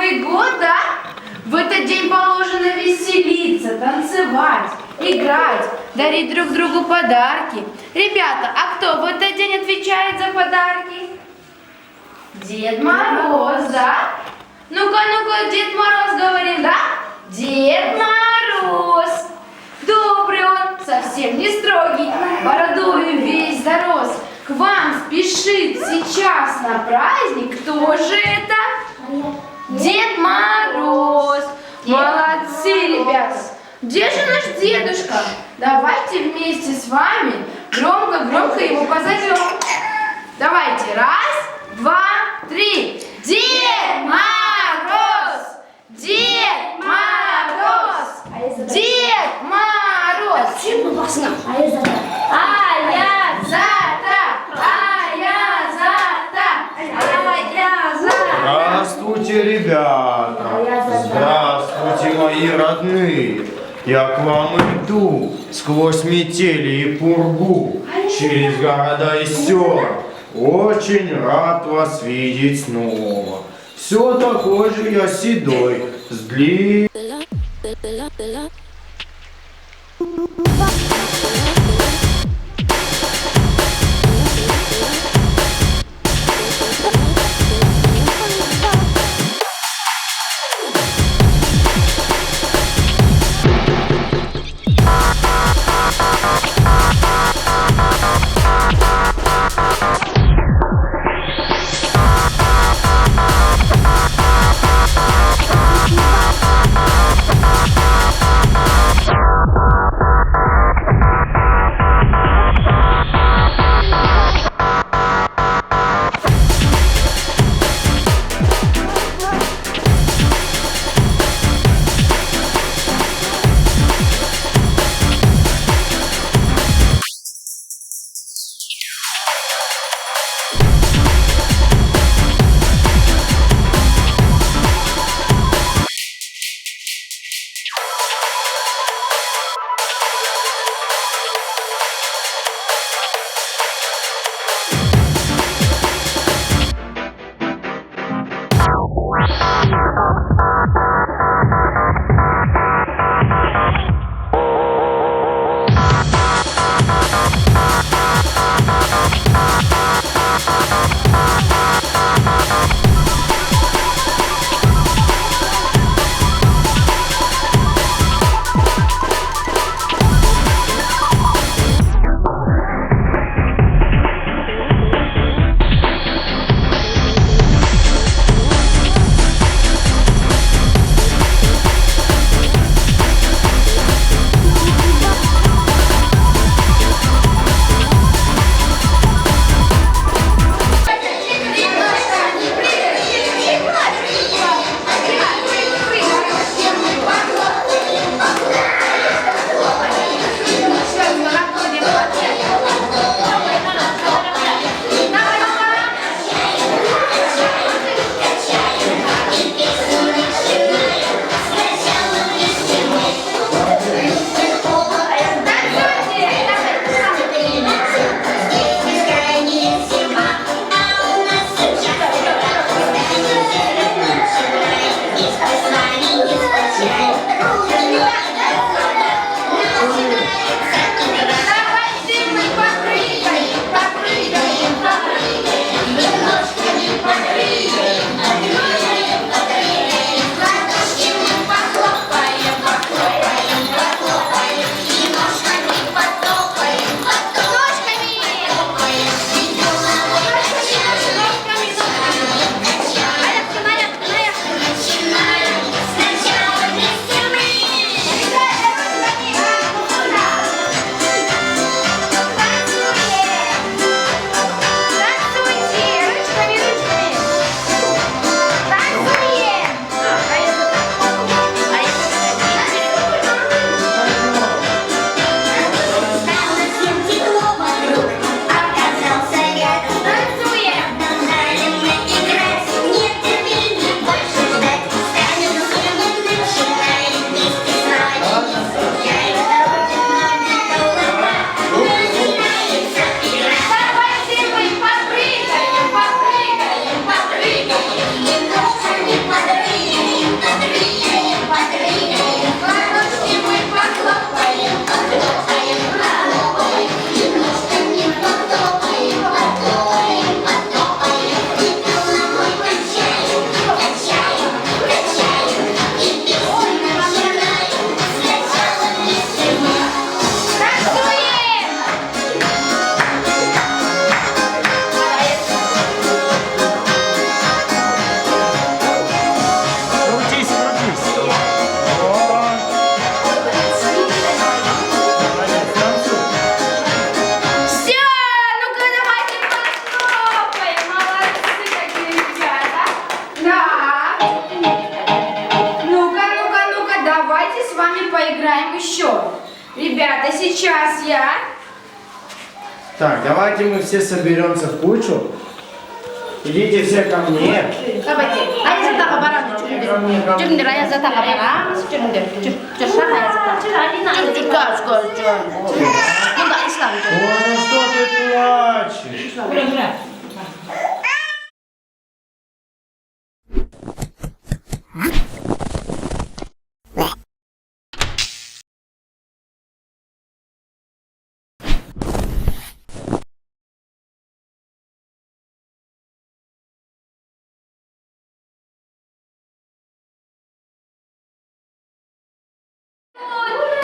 Новый год, да? В этот день положено веселиться, танцевать, играть, дарить друг другу подарки. Ребята, а кто в этот день отвечает за подарки? Дед Мороз, да? Ну-ка, Дед Мороз говорим, да? Дед Мороз. Добрый он, совсем не строгий, бородою весь зарос. К вам спешит сейчас на праздник. Кто же это? Дед Мороз. Молодцы, ребята. Где же наш дедушка? Давайте вместе с вами громко его позовем. Давайте, раз, два, три. Дед Мороз! Дед Мороз! Дед Мороз! Здравствуйте, ребята! Здравствуйте, мои родные! Я к вам иду сквозь метели и пургу, через города и села. Очень рад вас видеть снова. Все такой же я седой, с длинной... поиграем еще. Ребята, сейчас я... Так, давайте мы все соберемся в кучу. Идите все ко мне. Давайте. Ayo kita ke barang. Cuk ndir ayo zata ke barang. Cuk ndir. Cuk sana ayo zata. Cuk gas gas cuk. Enggak Islam. Ой, ну что ты плачешь?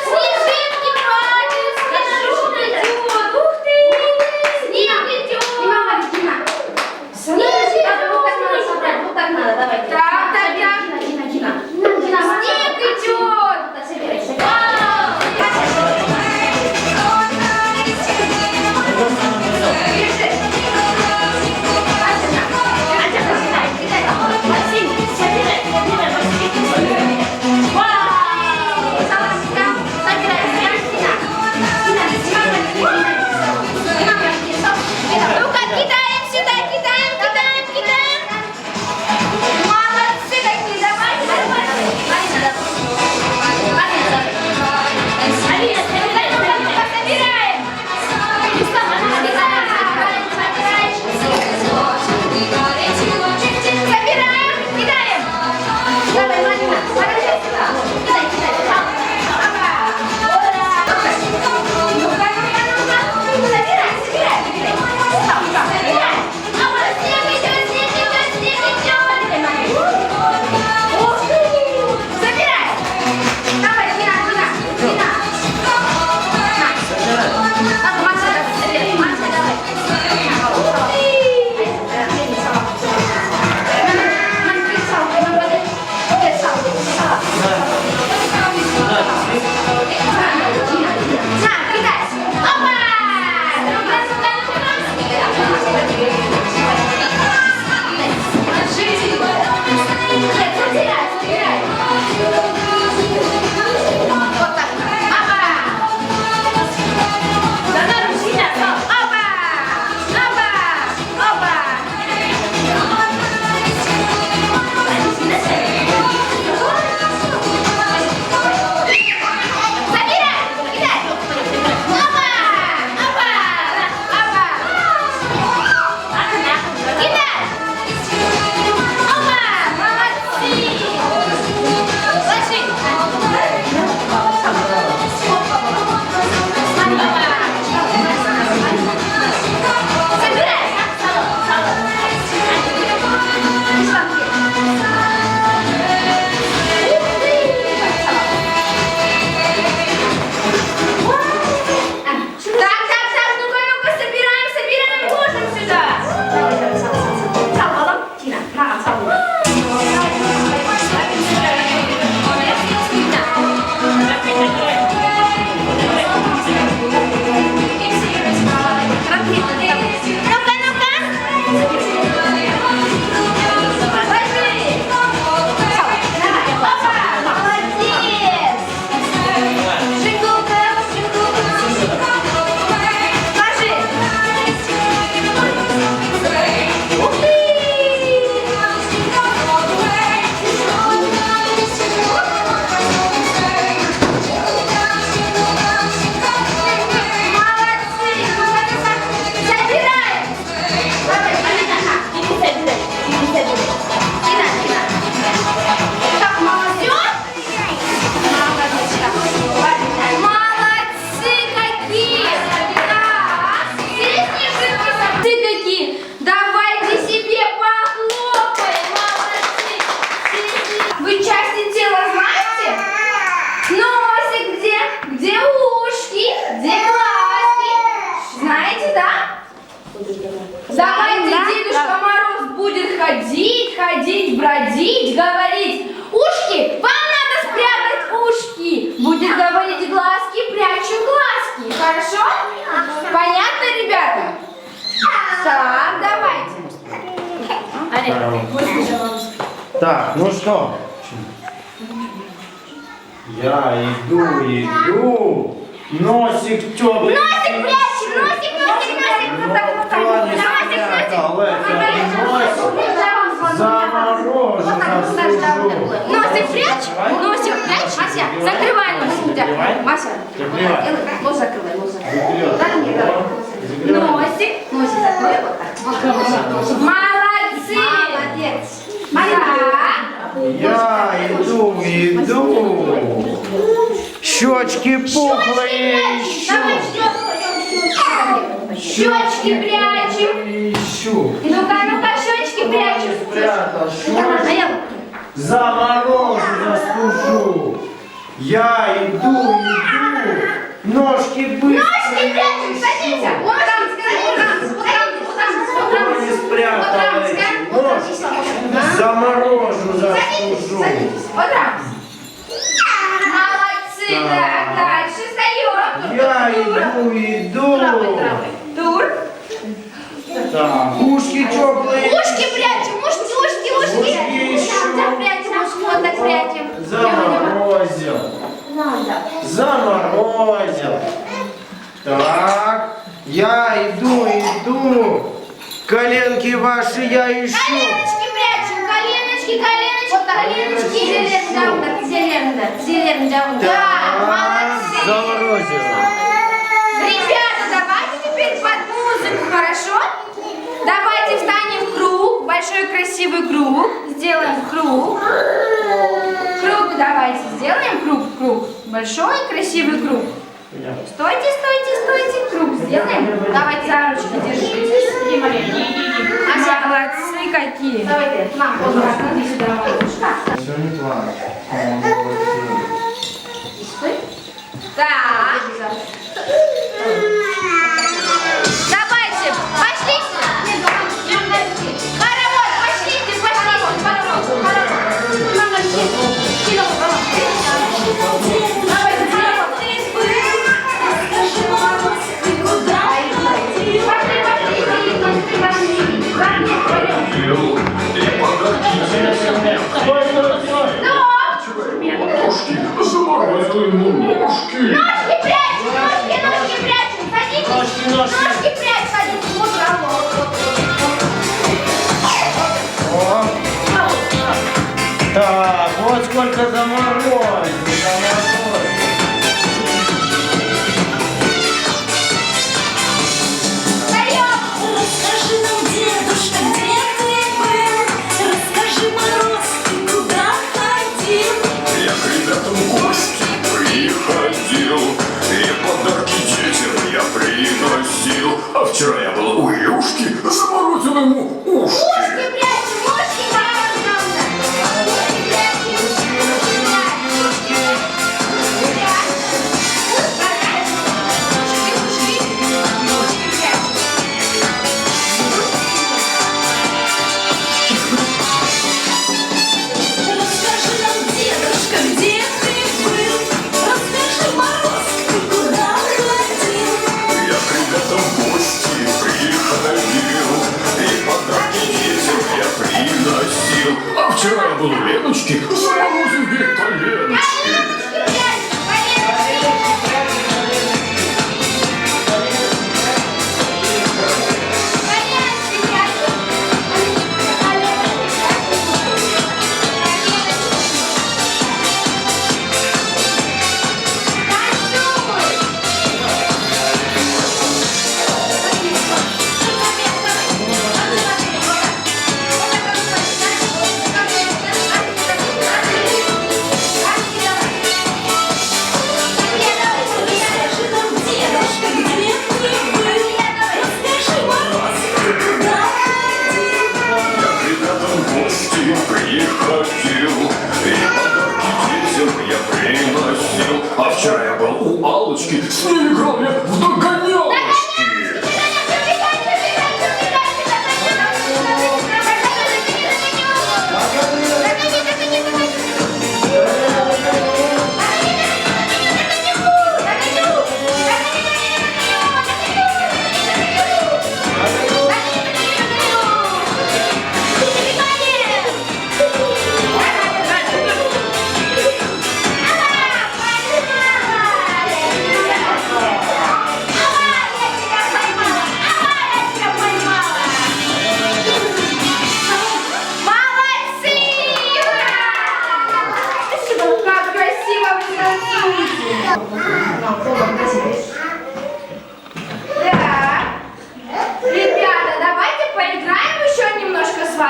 Снежинки падают, снежок идет. Ух ты! Снег идет. Снежинки. Вот так надо, давайте. Так. Снег идет. Ну-ка, кидаем сюда, кидаем. Молодцы такие, давайте. Алина, собираем. Собираем, кидаем. Давай, Марина, подожди сюда. Кидай. Ну-ка. Собираем. Ух ты! Собирай! Давай, Дина. Маша, давай. На, кидай! Опа! Собирай. Вот так. Опа! Да на руки так. Опа! Собирай! Кидай! Опа! Кидай! Опа! Молодцы! Ложи! Собирай! Так, ну-ка, собираем, ложим сюда. Салвалом, Тина, на, салвалом. ходить, бродить, говорить. Ушки, вам надо спрятать ушки. Будет говорить глазки, прячу глазки. Хорошо? Понятно, ребята? Так, давайте. Так, ну что? Я иду. Носик теплый. Носик прячем, носик. Вот так. Заморожу, заслужу. Носик прячь. Мася, закрывай носик. Мася, нос закрывай. Так не давай. Носик закрой вот так. Молодцы. Молодец. Я иду. Щечки пухлые ищу. Щечки прячем. Ищу. Ну-ка, щечки прячем. Спрятал щечки. Заморожу, заслужу. Я иду. Ножки быстро. Ножки прячем, садимся. Вот там. Не спрятал эти ножки. Заморожу, заслужу. Вот так. Молодцы, так, дальше встаем. Я иду. Тур. Так, ушки теплые. Ушки прячем, ушки. Ушки ищу. Так прячем, ушки вот так прячем. Заморозил. Так, я иду. Коленки ваши я ищу. Коленочки прячем, коленочки. Зеленый. Да, молодцы. Заморозил. Ребята, давайте теперь под музыку, хорошо? Давайте встанем в круг, большой красивый круг. Сделаем круг. Круг давайте сделаем, круг. Большой красивый круг. Стойте, круг сделаем. Давайте за ручки держитесь. Иди, Мария, иди. Ася, молодцы какие. Давайте, мам, вот так, иди сюда, малышка. Все не плачь. Стой. Так. Давайте, пошли. Хоровод, пошлите. Ножки прячем, садитесь. Ножки прячь, садитесь. Вот, Так, вот сколько заморозил. Расскажи нам, дедушка, где ты был? Расскажи, Мороз, ты куда ходил? Я к ребятам в гости приходил, и подарки детям я приносил. А вчера я был у Илюшки, заморозил ему ушки. ушки прячем, ушки Расскажи нам, дедушка, где ты был? Расскажи, Мороз, ты куда ходил? Я к ребятам в гости приходил, и подарки детям я приносил. А вчера я был у Леночки, заморозил ей коленочки. Расскажи нам, дедушка, где ты был? Расскажи, Мороз, ты куда ходил? Я к ребятам в гости приходил, и подарки детям я приносил. А вчера я был у Аллочки, с ней играл я в догонялочки.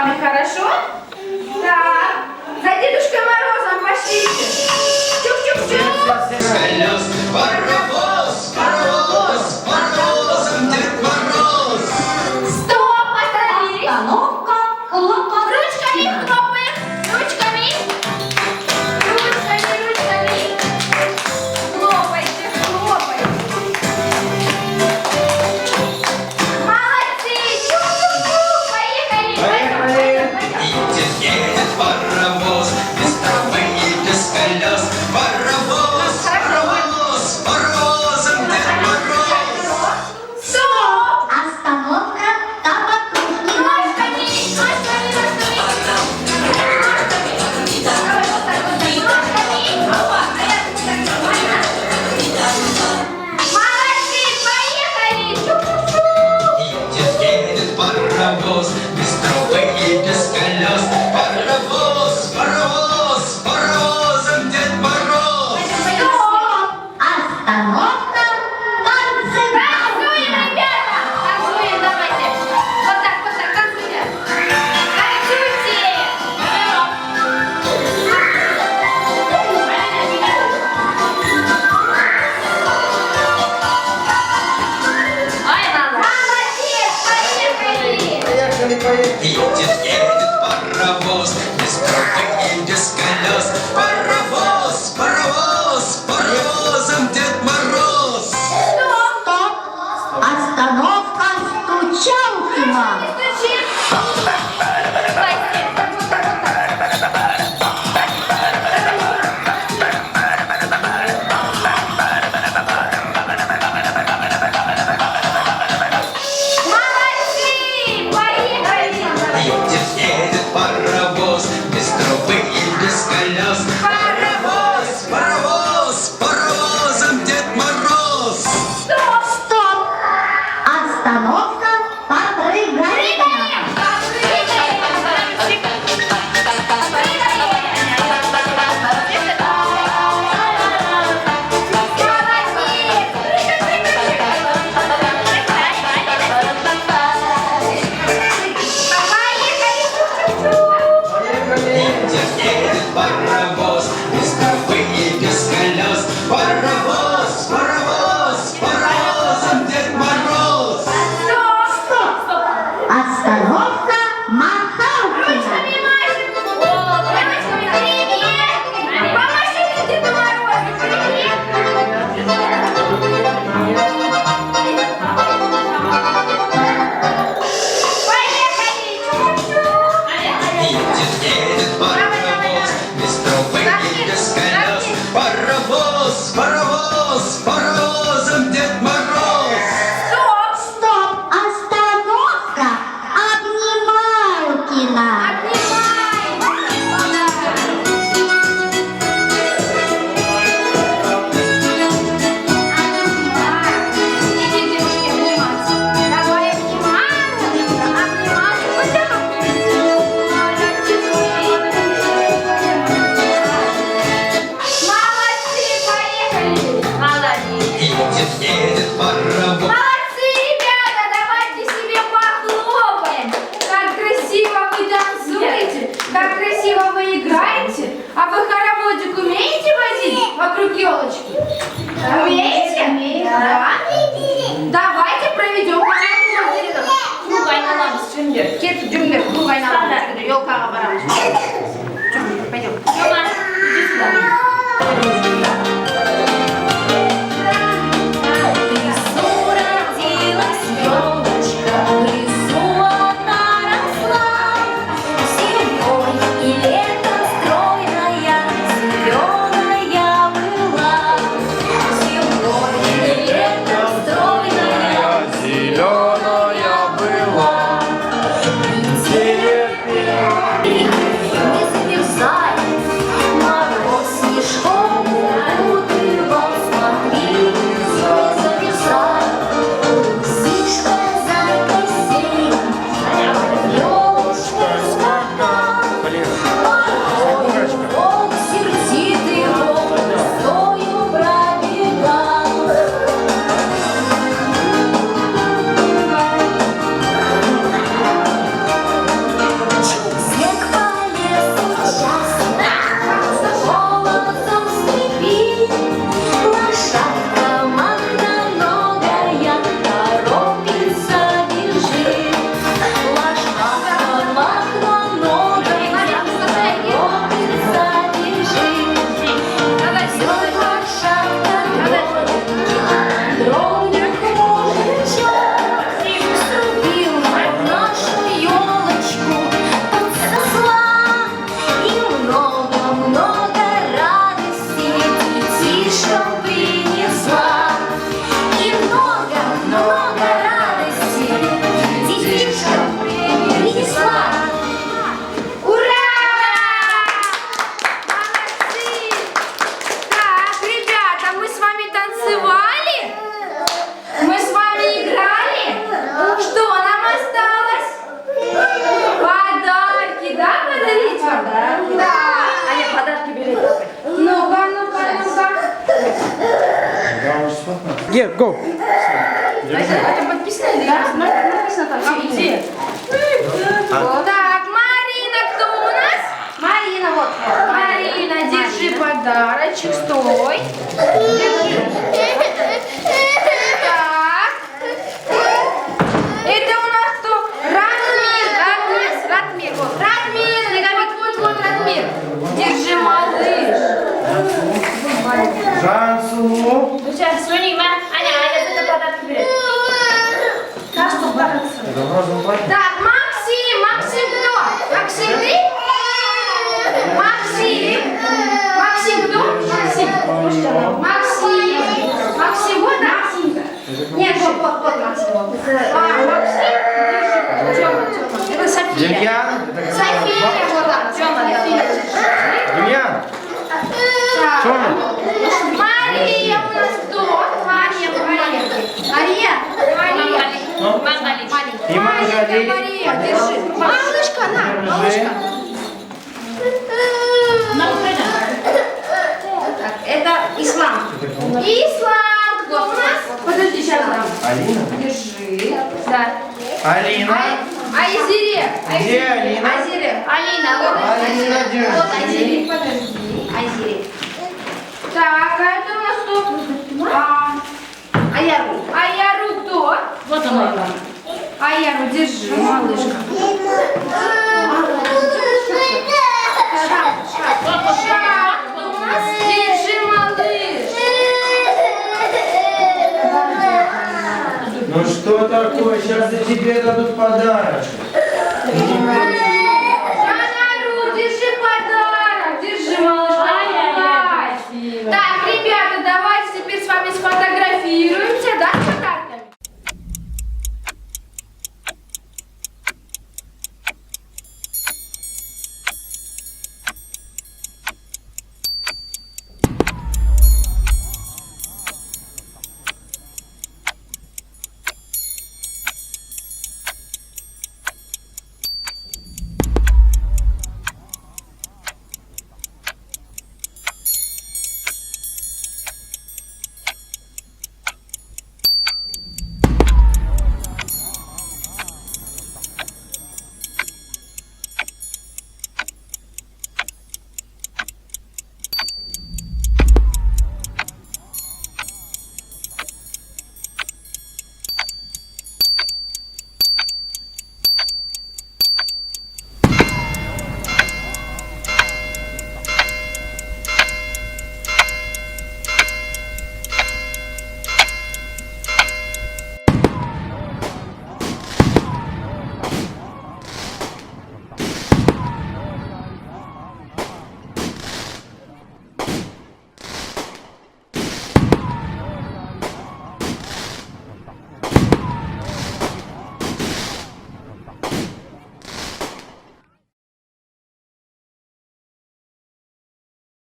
вами, хорошо? Так, за Дедушкой Морозом пошлите. Чук-чук-чук. Паровоз, паровоз, паровозом Дед Мороз. Стоп, остановились. Остановка, хлопок. Ручками хлопаем, ручками. Ручками, ручками. Хлопайте, хлопайте. Молодцы! Чук-чук-чук! Поехали! Пойдем, пойдем, пойдем. Here, go. Это подписано или да? Написано там. Где? Так, Марина, кто у нас? Марина, вот. Марина, держи подарочек, стой. Держи. Так. Это у нас кто? Ратмир. Вот. Ратмир, вот Ратмир. Держи, малыш. Жансу. Сейчас, Соня, Аня, за это подарок берет. Так, Максим кто? Максим ты? Максим кто? Максим, вот Максим. Нет, вот Максим. Максим. Тёма. Это София. Демьян. София, вот так. Тёма, Демьян. Так. Тёма. Мария у нас кто? Мария. И Маргарита. Мария, держи. Малышка, на, малышка. Так, это Ислам. Ислам, кто у нас? Подожди, сейчас дам. Алина. Держи. Да. Алина. Айзере. Где Алина? Айзере. Алина, вот Алина, держи. Вот Айзере. Подожди. Айзере. Так, а это у нас кто? Аяру. Аяру кто? Вот она. Аяру, держи, малышка. Шаг у нас. Держи, малыш. Ну что такое? Сейчас и тебе дадут подарочек.